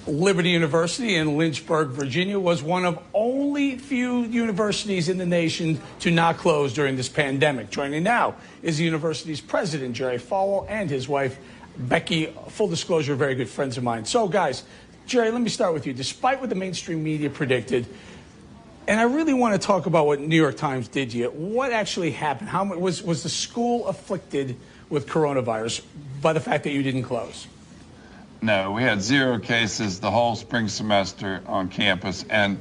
Liberty University in Lynchburg, Virginia, was one of only few universities in the nation to not close during this pandemic. Joining now is the university's president, Jerry Falwell, and his wife, Becki. Full disclosure, very good friends of mine. So, guys, Jerry, let me start with you. Despite what the mainstream media predicted, and I really want to talk about what New York Times did to you, what actually happened? How was the school afflicted with coronavirus by the fact that you didn't close? No, we had 0 cases the whole spring semester on campus, and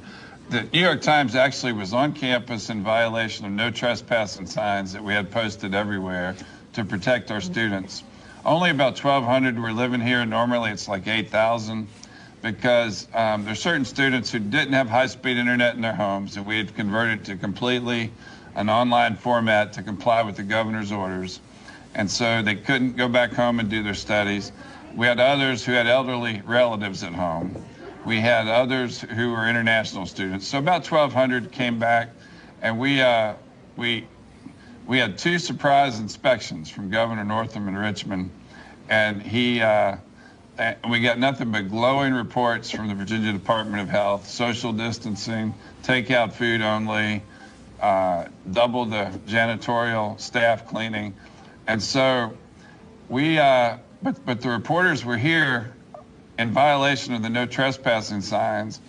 the New York Times actually was on campus in violation of no trespassing signs that we had posted everywhere to protect our students. Only about 1,200 were living here. Normally it's like 8,000 because there's certain students who didn't have high-speed internet in their homes, and we had converted to completely an online format to comply with the governor's orders. And so they couldn't go back home and do their studies. We had others who had elderly relatives at home. We had others who were international students. So about 1,200 came back, and we had 2 surprise inspections from Governor Northam in Richmond, and we got nothing but glowing reports from the Virginia Department of Health: social distancing, takeout food only, double the janitorial staff cleaning. And so but the reporters were here in violation of the no trespassing signs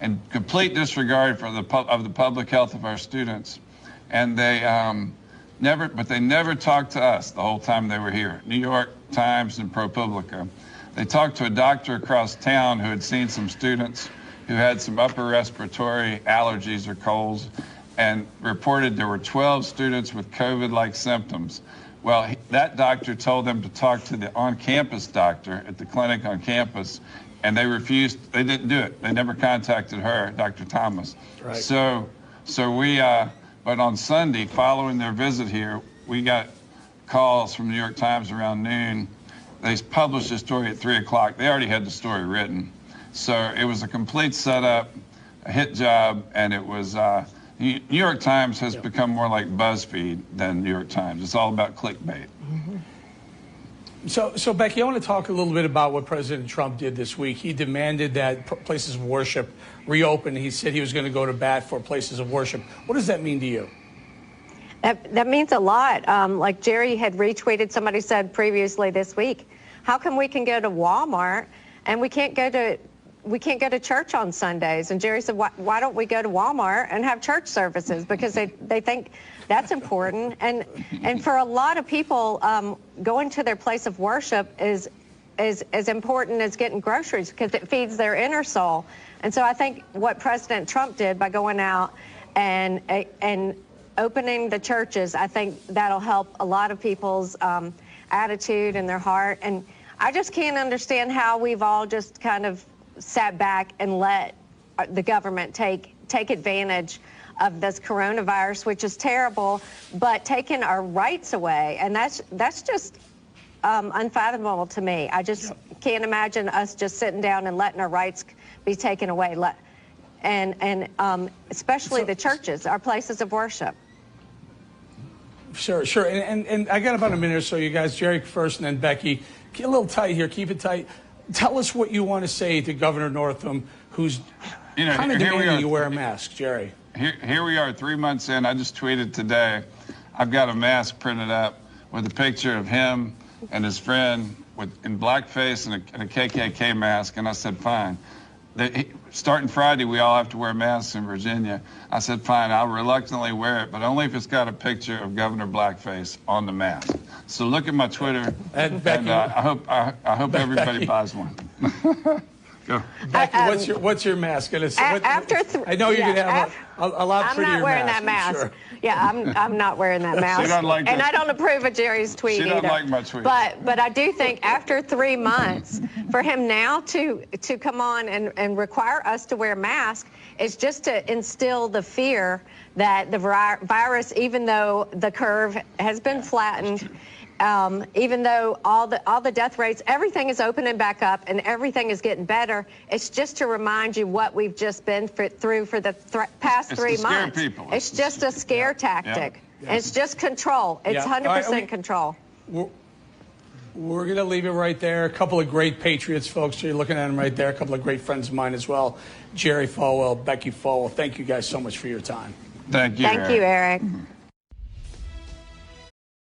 and complete disregard for the public health of our students. And they never talked to us the whole time they were here. New York Times and ProPublica. They talked to a doctor across town who had seen some students who had some upper respiratory allergies or colds and reported there were 12 students with COVID-like symptoms. Well, that doctor told them to talk to the on-campus doctor at the clinic on campus, and they refused. They didn't do it. They never contacted her, Dr. Thomas. Right. So but on Sunday, following their visit here, we got calls from the New York Times around noon. They published the story at 3 o'clock. They already had the story written. So it was a complete setup, a hit job, and it was, New York Times has become more like BuzzFeed than New York Times. It's all about clickbait. Mm-hmm. So, Becki, I want to talk a little bit about what President Trump did this week. He demanded that places of worship reopen. He said he was going to go to bat for places of worship. What does that mean to you? That means a lot. Like Jerry had retweeted, somebody said previously this week, how come we can go to Walmart and we can't go to church on Sundays? And Jerry said, why don't we go to Walmart and have church services? Because they think that's important. And for a lot of people, going to their place of worship is as important as getting groceries because it feeds their inner soul. And so I think what President Trump did by going out and opening the churches, I think that'll help a lot of people's attitude and their heart. And I just can't understand how we've all just kind of sat back and let the government take advantage of this coronavirus, which is terrible, but taking our rights away. And that's just unfathomable to me. I just can't imagine us just sitting down and letting our rights be taken away. And especially the churches, our places of worship. Sure. And I got about a minute or so, you guys. Jerry first and then Becki. Get a little tight here. Keep it tight. Tell us what you want to say to Governor Northam, who's kind of demanding you wear a mask, Jerry. Here we are 3 months in. I just tweeted today. I've got a mask printed up with a picture of him and his friend in blackface and a KKK mask. And I said, fine. Starting Friday, we all have to wear masks in Virginia. I said, fine, I'll reluctantly wear it, but only if it's got a picture of Governor Blackface on the mask. So look at my Twitter, and I hope everybody buys one. Go. Becki, what's your mask? I know you're going to have a lot prettier mask. I'm not wearing that mask. Sure. Yeah, I'm not wearing that mask. And I don't approve of Jerry's tweet either. She doesn't like my tweet. But I do think after 3 months, for him now to come on and require us to wear masks is just to instill the fear that the virus, even though the curve has been flattened, even though all the death rates, everything is opening back up and everything is getting better, it's just to remind you what we've just been through for the past 3 months. It's just a scare tactic. Yeah. It's just control. It's 100% control. We're going to leave it right there. A couple of great Patriots folks. You're looking at them right there. A couple of great friends of mine as well. Jerry Falwell, Becki Falwell. Thank you guys so much for your time. Thank you, Thank you, Eric.